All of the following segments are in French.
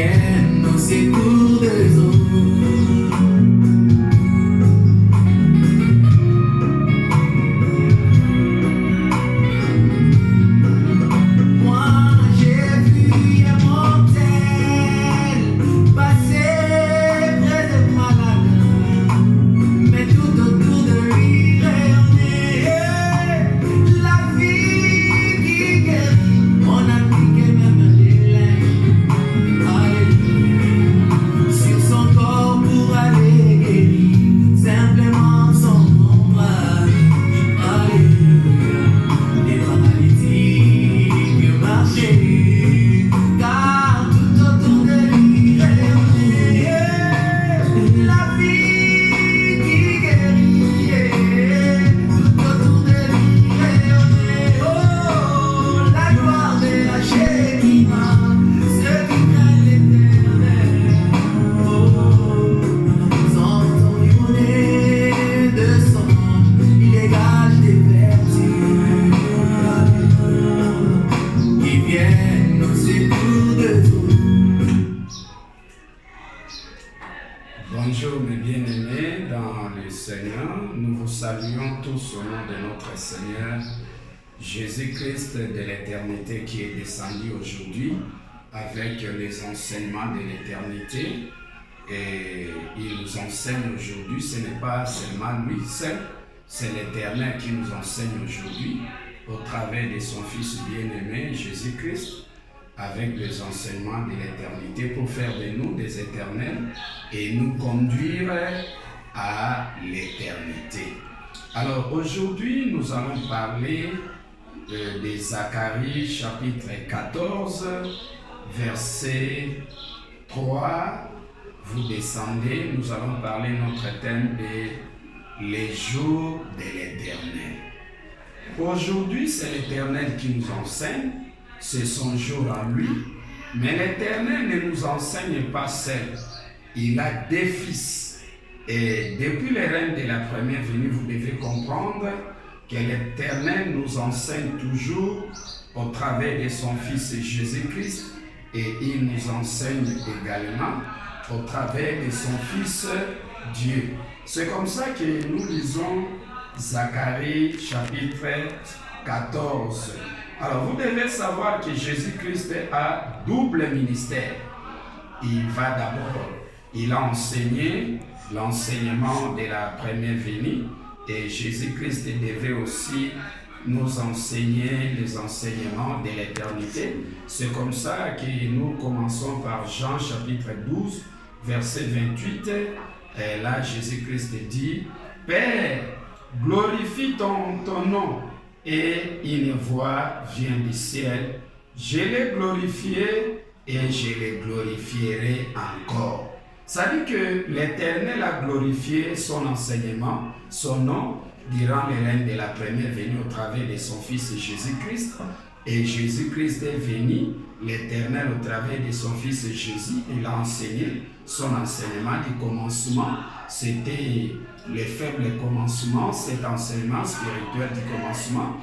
viennent au secours des autres. Bonjour mes bien-aimés dans le Seigneur, nous vous saluons tous au nom de notre Seigneur Jésus-Christ de l'éternité qui est descendu aujourd'hui avec les enseignements de l'éternité et il nous enseigne aujourd'hui, ce n'est pas seulement lui seul, c'est l'Éternel qui nous enseigne aujourd'hui au travers de son Fils bien-aimé Jésus-Christ avec les enseignements de l'éternité pour faire de nous des éternels et nous conduire à l'éternité. Alors aujourd'hui, nous allons parler de Zacharie chapitre 14, verset 3. Vous descendez, nous allons parler notre thème de les jours de l'éternel. Aujourd'hui, c'est l'éternel qui nous enseigne. C'est son jour à lui, mais l'Éternel ne nous enseigne pas seul. Il a des fils. Et depuis le règne de la première venue, vous devez comprendre que l'Éternel nous enseigne toujours au travers de son Fils Jésus-Christ et il nous enseigne également au travers de son Fils Dieu. C'est comme ça que nous lisons Zacharie chapitre 14. Alors, vous devez savoir que Jésus-Christ a double ministère. Il a enseigné l'enseignement de la première venue et Jésus-Christ devait aussi nous enseigner les enseignements de l'éternité. C'est comme ça que nous commençons par Jean chapitre 12, verset 28. Et là, Jésus-Christ dit, « Père, glorifie ton nom. » Et une voix vient du ciel. Je l'ai glorifié et je le glorifierai encore. Ça dit que l'Éternel a glorifié son enseignement, son nom, durant le règne de la première venue au travers de son Fils Jésus-Christ. Et Jésus-Christ est venu, l'Éternel au travers de son Fils Jésus, il a enseigné son enseignement du commencement. C'était le faible commencement, cet enseignement spirituel du commencement.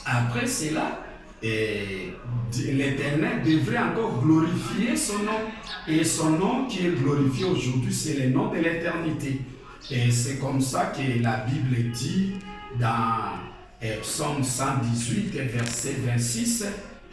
Après cela, l'Éternel devrait encore glorifier son nom. Et son nom qui est glorifié aujourd'hui, c'est le nom de l'éternité. Et c'est comme ça que la Bible dit dans Psaume 118, verset 26,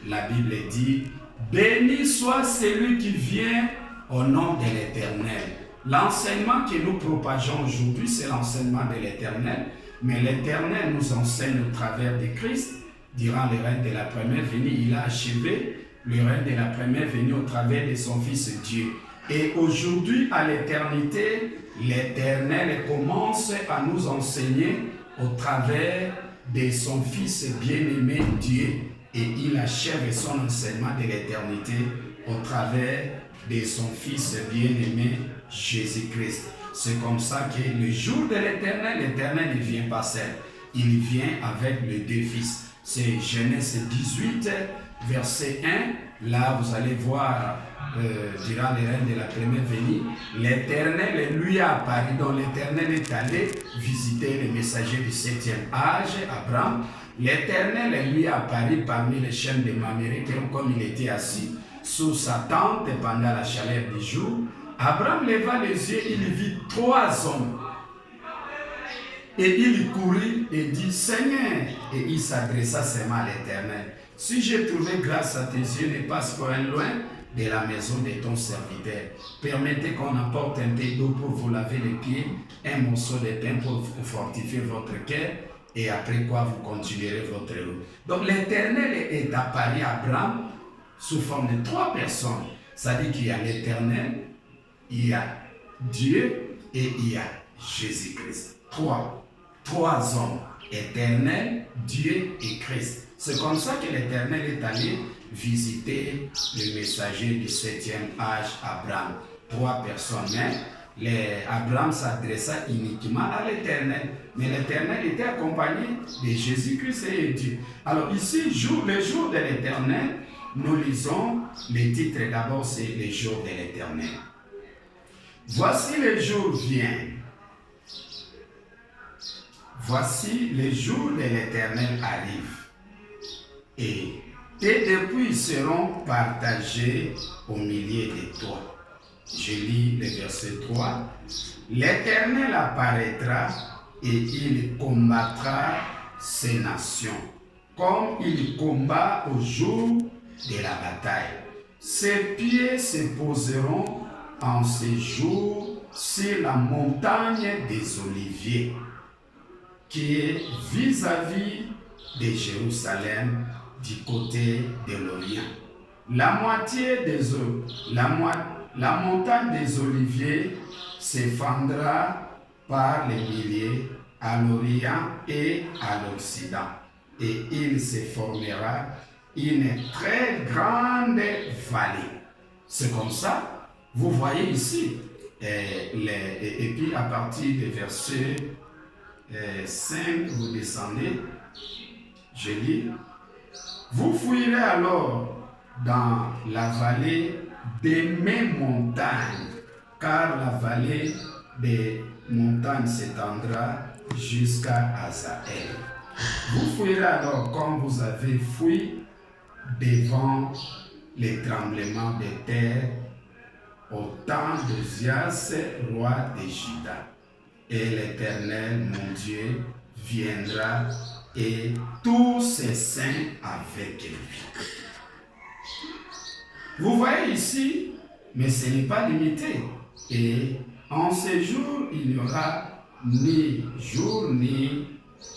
la Bible dit « Béni soit celui qui vient au nom de l'Éternel ». L'enseignement que nous propageons aujourd'hui, c'est l'enseignement de l'Éternel, mais l'Éternel nous enseigne au travers de Christ. Durant le règne de la première venue, il a achevé le règne de la première venue au travers de son Fils Dieu. Et aujourd'hui, à l'éternité, l'Éternel commence à nous enseigner au travers de son Fils bien-aimé Dieu. Et il achève son enseignement de l'éternité au travers de son Fils bien-aimé Jésus-Christ. C'est comme ça que le jour de l'Éternel ne vient pas seul. Il vient avec les deux fils. C'est Genèse 18, verset 1. Là, vous allez voir, durant le règne de la première venue, l'Éternel lui a apparu. Donc l'Éternel est allé visiter les messagers du 7e âge, Abraham. L'Éternel lui a apparu parmi les chaînes de Mamré, comme il était assis sous sa tente pendant la chaleur du jour, Abraham leva les yeux, il vit 3 hommes. Et il courut et dit, Seigneur, et il s'adressa seulement à l'Éternel. Si j'ai trouvé grâce à tes yeux, ne passe pas loin de la maison de ton serviteur. Permettez qu'on apporte un peu d'eau pour vous laver les pieds, un morceau de pain pour fortifier votre cœur, et après quoi vous continuerez votre route. Donc l'Éternel est apparu à Abraham sous forme de 3 personnes. Ça dit qu'il y a l'Éternel, il y a Dieu et il y a Jésus-Christ. 3 hommes, Éternel, Dieu et Christ. C'est comme ça que l'Éternel est allé visiter le messager du 7e âge, Abraham. 3 personnes, mais Abraham s'adressa uniquement à l'Éternel. Mais l'Éternel était accompagné de Jésus-Christ et Dieu. Alors ici, le jour de l'Éternel, nous lisons le titre d'abord, c'est le jour de l'Éternel. Voici le jour vient. Voici le jour de l'Éternel arrive. Et tes dépouilles seront partagées au milieu de toi. Je lis le verset 3. L'Éternel apparaîtra et il combattra ces nations, comme il combat au jour de la bataille. Ses pieds se poseront en ces jours sur la montagne des Oliviers, qui est vis-à-vis de Jérusalem, du côté de l'Orient. La montagne des Oliviers s'effondrera par les milliers à l'Orient et à l'Occident, et il se formera une très grande vallée. C'est comme ça, vous voyez ici, et puis à partir du verset 5, vous descendez, je lis, vous fouillerez alors dans la vallée des mes montagnes, car la vallée des montagnes s'étendra jusqu'à Azaël. Vous fouillerez alors comme vous avez fouillé devant les tremblements de terre au temps d'Ozias, roi de Juda. Et l'Éternel, mon Dieu, viendra et tous ses saints avec lui. Vous voyez ici, mais ce n'est pas limité. Et en ces jours, il n'y aura ni jour ni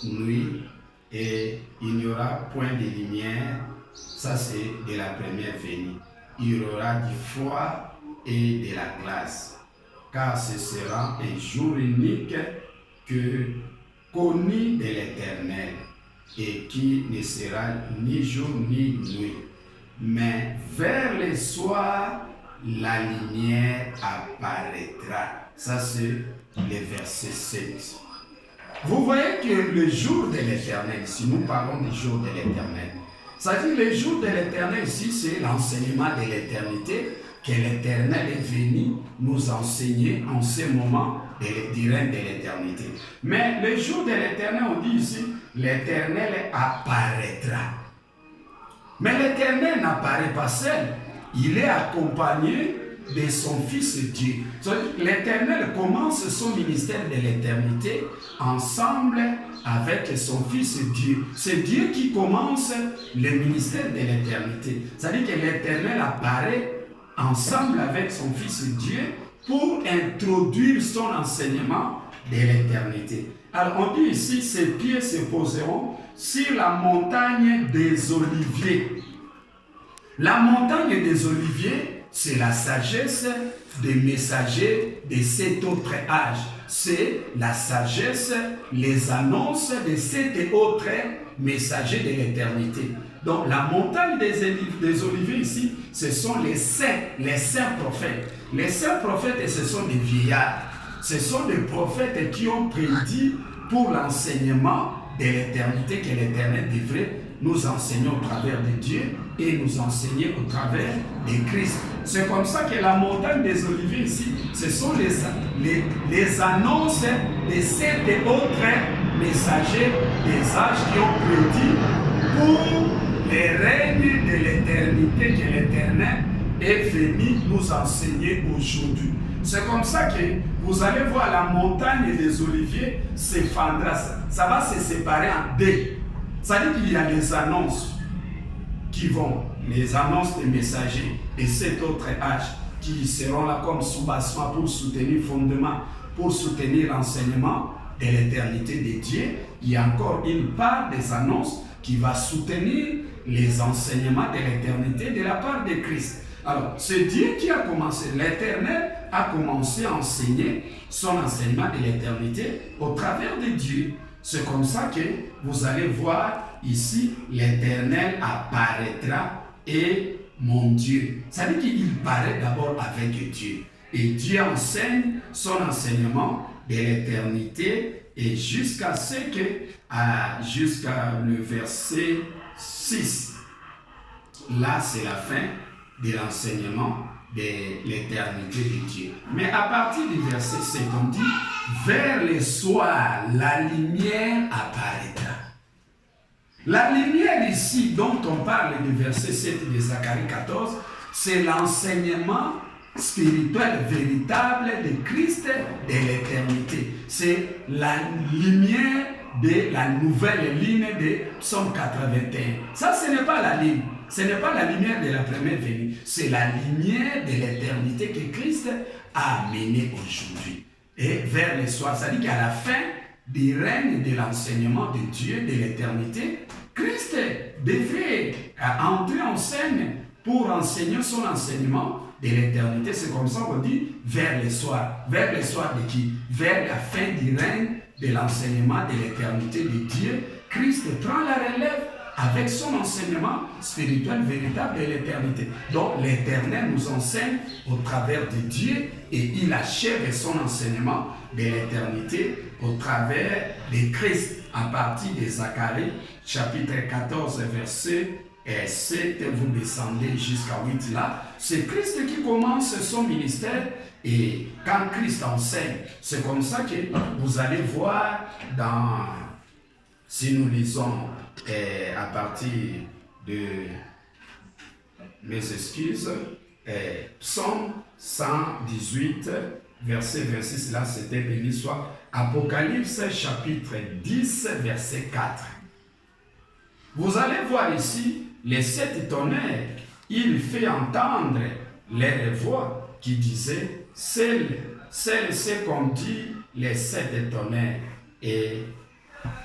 nuit, et il n'y aura point de lumière. Ça, c'est de la première venue. Il y aura du froid et de la glace, car ce sera un jour unique connu de l'Éternel, et qui ne sera ni jour ni nuit. Mais vers le soir, la lumière apparaîtra. Ça, c'est le verset 7. Vous voyez que le jour de l'Éternel, si nous parlons du jour de l'Éternel, ça dit le jour de l'Éternel ici, c'est l'enseignement de l'éternité que l'Éternel est venu nous enseigner en ce moment du règne de l'éternité. Mais le jour de l'Éternel, on dit ici, l'Éternel apparaîtra. Mais l'Éternel n'apparaît pas seul. Il est accompagné de son Fils Dieu. L'Éternel commence son ministère de l'éternité ensemble avec son Fils Dieu. C'est Dieu qui commence le ministère de l'éternité. C'est-à-dire que l'Éternel apparaît ensemble avec son Fils Dieu pour introduire son enseignement de l'éternité. Alors on dit ici, ses pieds se poseront sur la montagne des Oliviers. La montagne des Oliviers, c'est la sagesse des messagers de cet autre âge. C'est la sagesse, les annonces de cet autre messager de l'éternité. Donc la montagne des Oliviers ici, ce sont les saints prophètes. Les saints prophètes, ce sont des vieillards. Ce sont des prophètes qui ont prédit pour l'enseignement de l'éternité que l'Éternel devrait nous enseigner au travers de Dieu et nous enseigner au travers de Christ. C'est comme ça que la montagne des Oliviers ici, ce sont les annonces de ces autres messagers des âges qui ont prédit pour les règnes de l'éternité que l'Éternel est venu nous enseigner aujourd'hui. C'est comme ça que vous allez voir la montagne des Oliviers s'effondra. Ça va se séparer en deux. Ça dit qu'il y a les annonces qui vont, les annonces des messagers et cet autre âge qui seront là comme soubassement pour soutenir fondement, pour soutenir l'enseignement de l'éternité de Dieu. Il y a encore une part des annonces qui va soutenir les enseignements de l'éternité de la part de Christ. Alors, c'est Dieu qui a commencé, l'Éternel a commencé à enseigner son enseignement de l'éternité au travers de Dieu. C'est comme ça que vous allez voir ici, l'Éternel apparaîtra et mon Dieu. Ça veut dire qu'il paraît d'abord avec Dieu. Et Dieu enseigne son enseignement de l'éternité et jusqu'à ce que, jusqu'à le verset 6. Là, c'est la fin de l'enseignement de l'éternité de Dieu. Mais à partir du verset 7, on dit, vers le soir, la lumière apparaîtra. La lumière ici, dont on parle du verset 7 de Zacharie 14, c'est l'enseignement spirituel véritable de Christ de l'éternité. C'est la lumière de la nouvelle ligne de Psaume 81. Ça, ce n'est pas la ligne. Ce n'est pas la lumière de la première venue. C'est la lumière de l'éternité que Christ a amenée aujourd'hui. Et vers le soir, ça dit qu'à la fin du règne de l'enseignement de Dieu, de l'éternité, Christ devait entrer en scène pour enseigner son enseignement de l'éternité. C'est comme ça qu'on dit vers le soir. Vers le soir de qui? Vers la fin du règne de l'enseignement de l'éternité de Dieu. Christ prend la relève avec son enseignement spirituel véritable de l'éternité. Donc l'Éternel nous enseigne au travers de Dieu et il achève son enseignement de l'éternité au travers de Christ à partir de Zacharie chapitre 14 verset 7, vous descendez jusqu'à 8 là. C'est Christ qui commence son ministère et quand Christ enseigne, c'est comme ça que vous allez voir dans, si nous lisons à partir de mes excuses, Psaume 118, verset 26, là c'était béni soit Apocalypse chapitre 10, verset 4. Vous allez voir ici les 7 tonnerres, il fait entendre les voix qui disaient c'est qu'on dit les 7 tonnerres et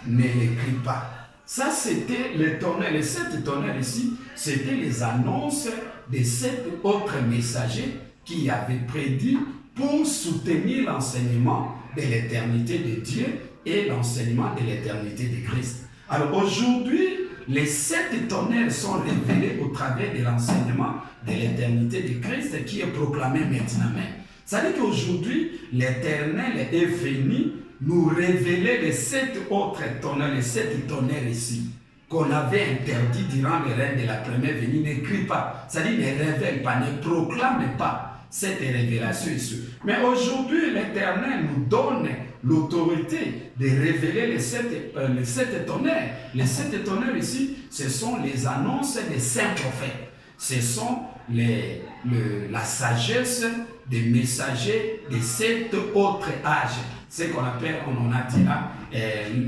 ne l'écrit pas. Ça, c'était les tonnerres. Les 7 tonnerres ici, c'était les annonces des 7 autres messagers qui avaient prédit pour soutenir l'enseignement de l'éternité de Dieu et l'enseignement de l'éternité de Christ. Alors aujourd'hui, les 7 tonnerres sont révélés au travers de l'enseignement de l'éternité de Christ qui est proclamé maintenant même. Ça veut dire qu'aujourd'hui, l'Éternel est venu nous révéler les 7 autres tonnerres, les 7 tonnerres ici, qu'on avait interdit durant le règne de la première venue. N'écrit pas, c'est-à-dire ne révèle pas, ne proclame pas cette révélation ici. Mais aujourd'hui, l'Éternel nous donne l'autorité de révéler les 7 tonnerres. Les 7 tonnerres ici, ce sont les annonces des saints prophètes. Ce sont la sagesse des messagers de 7 autres âges. Ce qu'on appelle, on en a dit là,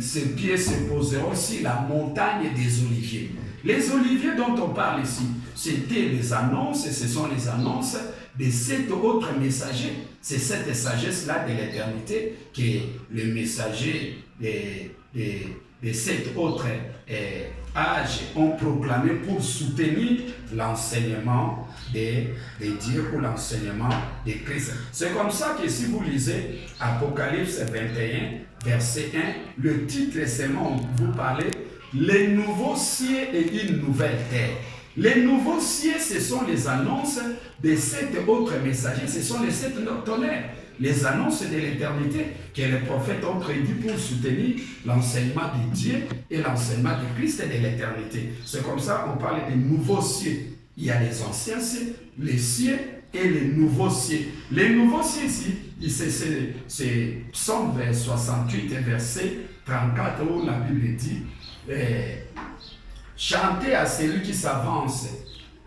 ces pieds se poseront sur la montagne des Oliviers. Les Oliviers dont on parle ici, c'était les annonces, ce sont les annonces de 7 autres messagers. C'est cette sagesse-là de l'éternité que les messagers de 7 autres âges ont proclamé pour soutenir l'enseignement de Dieu ou l'enseignement de Christ. C'est comme ça que si vous lisez Apocalypse 21, verset 1, le titre seulement vous parlez les nouveaux cieux et une nouvelle terre. Les nouveaux cieux, ce sont les annonces de 7 autres messagers, ce sont les 7 tonnerres, les annonces de l'éternité que les prophètes ont prédit pour soutenir l'enseignement de Dieu et l'enseignement de Christ et de l'éternité. C'est comme ça qu'on parle des nouveaux cieux. Il y a les anciens cieux, les cieux et les nouveaux cieux. Les nouveaux cieux ici, c'est Psaume 68, verset 34, où la Bible dit chantez à celui qui s'avance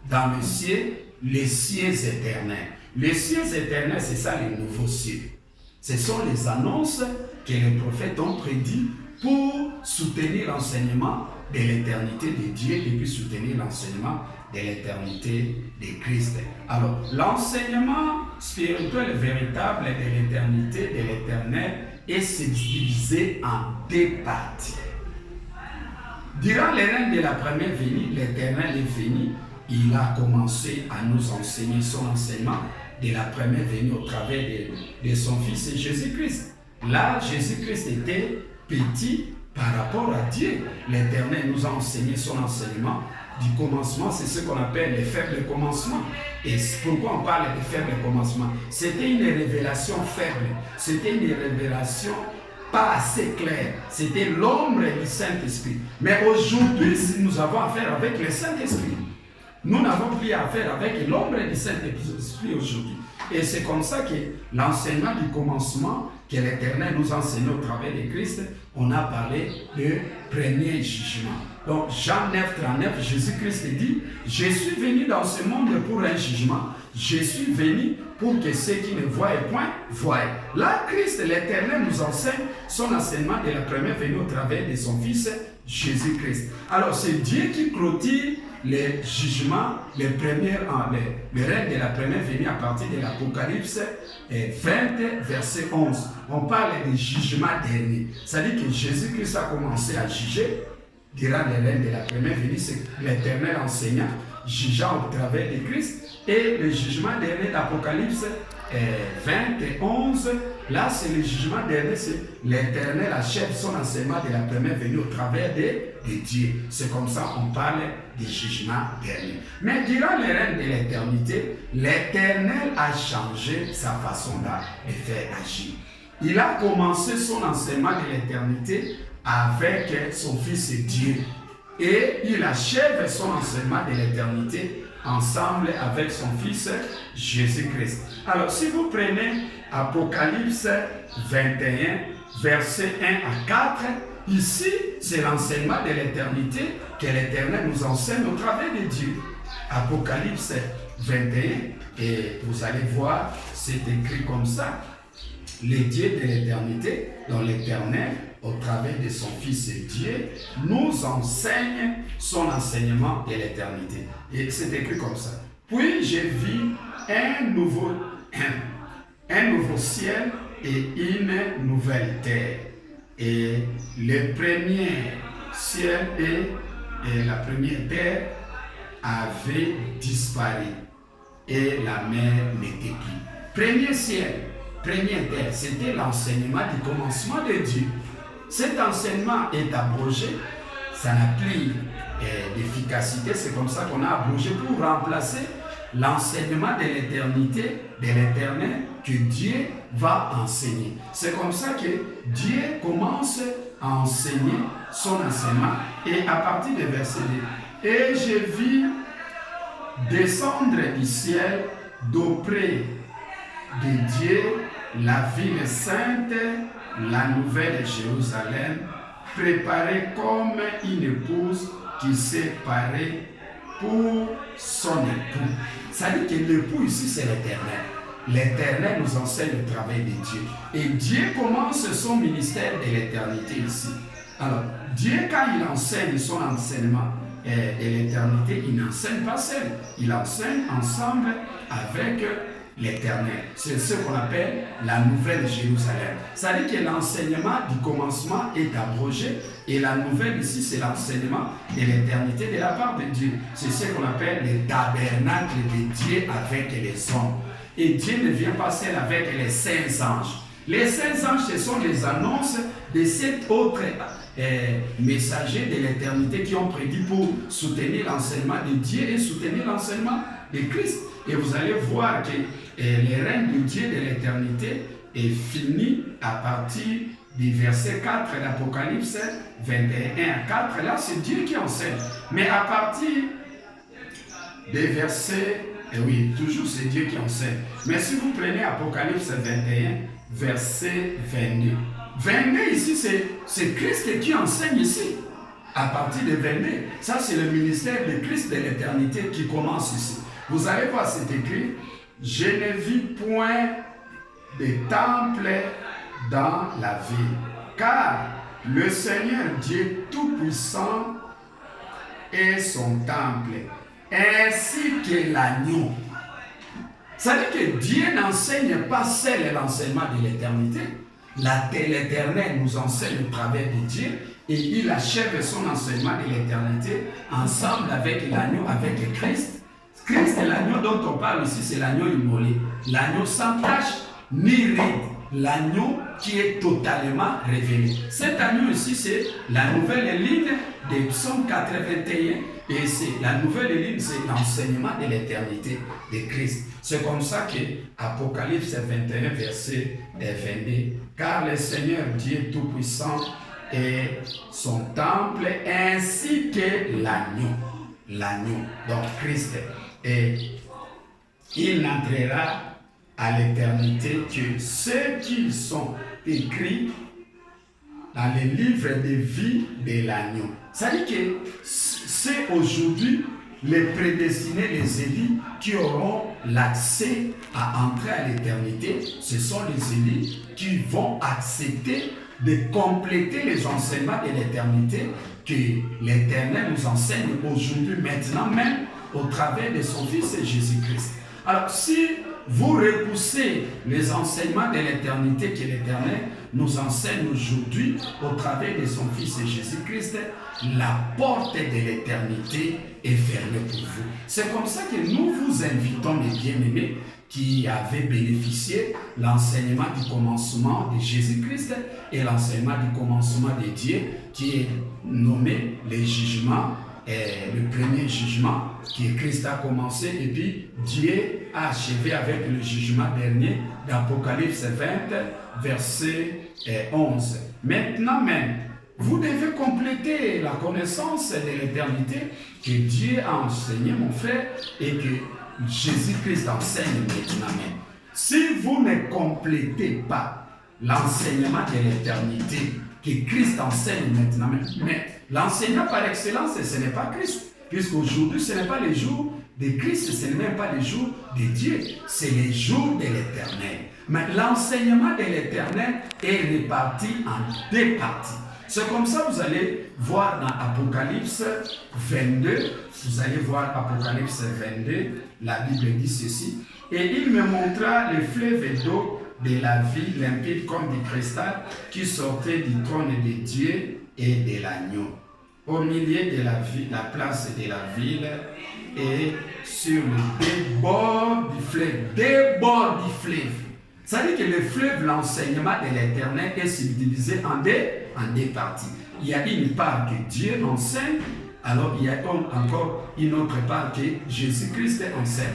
dans le ciel, les cieux éternels. Les cieux éternels, c'est ça les nouveaux cieux. Ce sont les annonces que les prophètes ont prédit pour soutenir l'enseignement de l'éternité de Dieu et puis soutenir l'enseignement de l'éternité de Christ. Alors, l'enseignement spirituel véritable de l'éternité, de l'éternel, est divisé en deux parties. Durant les règnes de la première venue, l'Éternel est venu, il a commencé à nous enseigner son enseignement de la première venue au travers de son Fils Jésus-Christ. Là, Jésus-Christ était petit par rapport à Dieu. L'Éternel nous a enseigné son enseignement du commencement, c'est ce qu'on appelle les faibles commencements. Et pourquoi on parle de faibles commencements? C'était une révélation faible, c'était une révélation pas assez claire, c'était l'ombre du Saint-Esprit. Mais aujourd'hui, nous avons affaire avec le Saint-Esprit. Nous n'avons plus affaire avec l'ombre du Saint-Esprit aujourd'hui. Et c'est comme ça que l'enseignement du commencement que l'Éternel nous enseigne au travers de Christ, on a parlé de premier jugement. Donc Jean 9, 39, Jésus-Christ dit, « Je suis venu dans ce monde pour un jugement. Je suis venu pour que ceux qui ne voient point voient. » Là, Christ, l'Éternel, nous enseigne son enseignement de la première venue au travers de son Fils Jésus-Christ. Alors c'est Dieu qui clôture les jugements, les règnes de la première venue à partir de l'Apocalypse 20, verset 11. On parle des jugements derniers. C'est-à-dire que Jésus-Christ a commencé à juger durant les règnes de la première venue, c'est l'Éternel enseignant, jugeant au travers de Christ, et le jugement dernier d'Apocalypse 20 et 11, là c'est le jugement dernier, c'est l'Éternel achève son enseignement de la première venue au travers de Dieu. C'est comme ça qu'on parle des jugements derniers. Mais durant les règnes de l'éternité, l'Éternel a changé sa façon de faire agir. Il a commencé son enseignement de l'éternité avec son Fils Dieu. Et il achève son enseignement de l'éternité ensemble avec son Fils Jésus-Christ. Alors, si vous prenez Apocalypse 21, versets 1 à 4, ici, c'est l'enseignement de l'éternité que l'Éternel nous enseigne au travers de Dieu. Apocalypse 21, et vous allez voir, c'est écrit comme ça. Les dieux de l'éternité, dans l'Éternel, au travers de son Fils Dieu, nous enseigne son enseignement de l'éternité. Et c'est écrit comme ça. Puis j'ai vu un nouveau ciel et une nouvelle terre. Et le premier ciel et la première terre avaient disparu. Et la mer n'était plus. Premier ciel, première terre, c'était l'enseignement du commencement de Dieu. Cet enseignement est abrogé, ça n'a plus d'efficacité, c'est comme ça qu'on a abrogé pour remplacer l'enseignement de l'éternité, de l'éternel que Dieu va enseigner. C'est comme ça que Dieu commence à enseigner son enseignement et à partir du verset 2. Et j'ai vu descendre du ciel d'auprès de Dieu la ville sainte, la nouvelle Jérusalem, préparée comme une épouse qui s'est parée pour son époux. Ça dit que l'époux ici, c'est l'Éternel. L'Éternel nous enseigne le travail de Dieu. Et Dieu commence son ministère de l'éternité ici. Alors, Dieu, quand il enseigne son enseignement de l'éternité, il n'enseigne pas seul. Il enseigne ensemble avec l'Éternel. C'est ce qu'on appelle la nouvelle Jérusalem. Ça dit que l'enseignement du commencement est abrogé et la nouvelle ici, c'est l'enseignement de l'éternité de la part de Dieu. C'est ce qu'on appelle le tabernacle de Dieu avec les hommes. Et Dieu ne vient pas seul avec les saints anges. Les saints anges, ce sont les annonces de cet autre messager de l'éternité qui ont prédit pour soutenir l'enseignement de Dieu et soutenir l'enseignement de Christ. Et vous allez voir que le règne de Dieu de l'éternité est fini à partir du verset 4 de l'Apocalypse 21 à 4. Là, c'est Dieu qui enseigne. Mais à partir des versets, oui, toujours c'est Dieu qui enseigne. Mais si vous prenez Apocalypse 21, verset 22. 22 ici, c'est Christ qui enseigne ici. À partir de 22, ça c'est le ministère de Christ de l'éternité qui commence ici. Vous allez voir, c'est écrit, je ne vis point de temple dans la ville, car le Seigneur Dieu Tout-Puissant est son temple, ainsi que l'agneau. Ça veut dire que Dieu n'enseigne pas seul l'enseignement de l'éternité. L'Éternel nous enseigne au travers de Dieu et il achève son enseignement de l'éternité ensemble avec l'agneau, avec Christ. Christ est l'agneau dont on parle ici, c'est l'agneau immolé. L'agneau sans tache ni ride. L'agneau qui est totalement révélé. Cet agneau ici, c'est la nouvelle ligne de Psaume 81 et c'est la nouvelle ligne, c'est l'enseignement de l'éternité de Christ. C'est comme ça que Apocalypse 21, verset 22, car le Seigneur Dieu Tout-Puissant est son temple ainsi que l'agneau, donc Christ. Et il n'entrera à l'éternité que ceux qui sont écrits dans les livres de vie de l'agneau. Ça dit que c'est aujourd'hui les prédestinés, les élus qui auront l'accès à entrer à l'éternité. Ce sont les élus qui vont accepter de compléter les enseignements de l'éternité que l'Éternel nous enseigne aujourd'hui, maintenant même, au travers de son Fils Jésus-Christ. Alors, si vous repoussez les enseignements de l'éternité que l'Éternel nous enseigne aujourd'hui au travers de son Fils Jésus-Christ, la porte de l'éternité est fermée pour vous. C'est comme ça que nous vous invitons, mes bien-aimés, qui avaient bénéficié l'enseignement du commencement de Jésus-Christ et l'enseignement du commencement de Dieu, qui est nommé les jugements. Et le premier jugement que Christ a commencé et puis Dieu a achevé avec le jugement dernier d'Apocalypse 20, verset 11. Maintenant même, vous devez compléter la connaissance de l'éternité que Dieu a enseigné, mon frère, et que Jésus-Christ enseigne maintenant même. Si vous ne complétez pas l'enseignement de l'éternité que Christ enseigne maintenant même, mais l'enseignant par excellence, ce n'est pas Christ, puisqu'aujourd'hui, ce n'est pas les jours de Christ, ce n'est même pas les jours de Dieu, c'est les jours de l'éternel. Mais l'enseignement de l'éternel est réparti en deux parties. C'est comme ça que vous allez voir dans Apocalypse 22, vous allez voir Apocalypse 22, la Bible dit ceci, et il me montra les fleuves d'eau de la vie limpide comme du cristal qui sortait du trône de Dieu et de l'agneau. Au milieu de la place de la ville et sur les bords du fleuve. Ça veut dire que le fleuve, l'enseignement de l'éternel est subdivisé en deux parties. Il y a une part que Dieu enseigne, alors il y a encore une autre part que Jésus-Christ enseigne.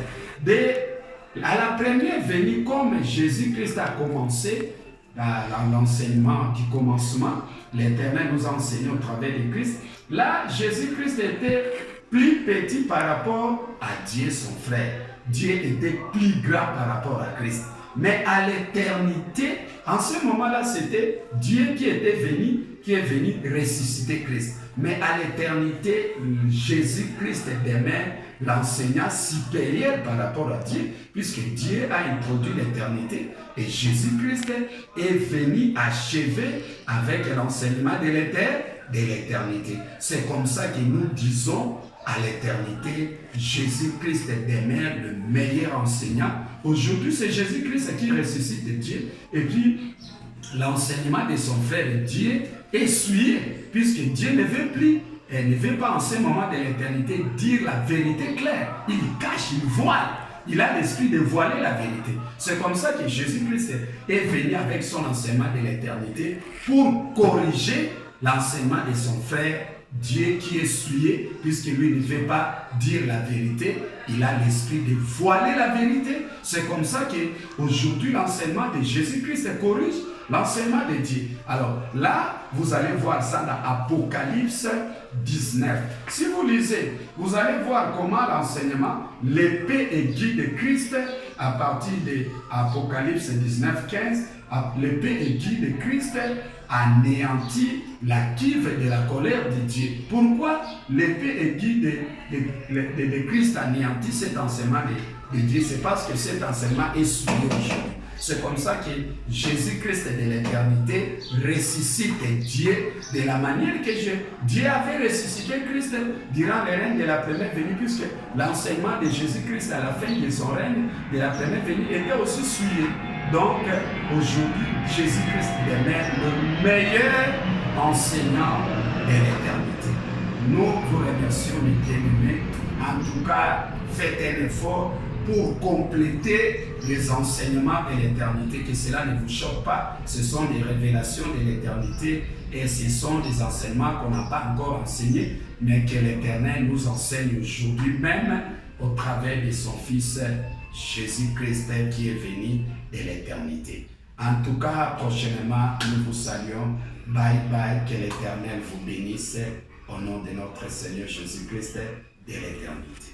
À la première venue, comme Jésus-Christ a commencé dans l'enseignement du commencement, l'Éternel nous a enseigné au travers de Christ. Là, Jésus-Christ était plus petit par rapport à Dieu, son frère. Dieu était plus grand par rapport à Christ. Mais à l'éternité, en ce moment-là, c'était Dieu qui est venu ressusciter Christ. Mais à l'éternité, Jésus-Christ demeure l'enseignant supérieur par rapport à Dieu, puisque Dieu a introduit l'éternité et Jésus-Christ est venu achever avec l'enseignement de l'éternité. C'est comme ça que nous disons à l'éternité, Jésus-Christ demeure le meilleur enseignant. Aujourd'hui, c'est Jésus-Christ qui ressuscite Dieu. Et puis, l'enseignement de son frère Dieu est souillé, puisque Dieu ne veut plus, et ne veut pas en ce moment de l'éternité dire la vérité claire. Il cache, il voile. Il a l'esprit de voiler la vérité. C'est comme ça que Jésus-Christ est venu avec son enseignement de l'éternité pour corriger l'enseignement de son frère Dieu qui est souillé, puisque lui ne veut pas dire la vérité, il a l'esprit de voiler la vérité. C'est comme ça qu'aujourd'hui l'enseignement de Jésus-Christ corrige l'enseignement de Dieu. Alors là, vous allez voir ça dans Apocalypse 19. Si vous lisez, vous allez voir comment l'enseignement, l'épée aiguë de Christ à partir de Apocalypse 19, 15, l'épée aiguë de Christ anéantit la cuve de la colère de Dieu. Pourquoi l'épée aiguë de Christ anéantit cet enseignement de Dieu? C'est parce que cet enseignement est souillé aujourd'hui. C'est comme ça que Jésus-Christ de l'éternité ressuscite Dieu de la manière que Dieu avait ressuscité Christ durant le règne de la première venue, puisque l'enseignement de Jésus-Christ à la fin de son règne de la première venue était aussi souillé. Donc aujourd'hui, Jésus-Christ demeure le meilleur enseignant de l'éternité. Nous vous remercions, mes bien-aimés. En tout cas, faites un effort pour compléter les enseignements de l'éternité, que cela ne vous choque pas. Ce sont des révélations de l'éternité et ce sont des enseignements qu'on n'a pas encore enseignés, mais que l'Éternel nous enseigne aujourd'hui même au travers de son Fils Jésus-Christ qui est venu de l'éternité. En tout cas, prochainement, nous vous saluons. Bye bye, que l'Éternel vous bénisse au nom de notre Seigneur Jésus-Christ de l'éternité.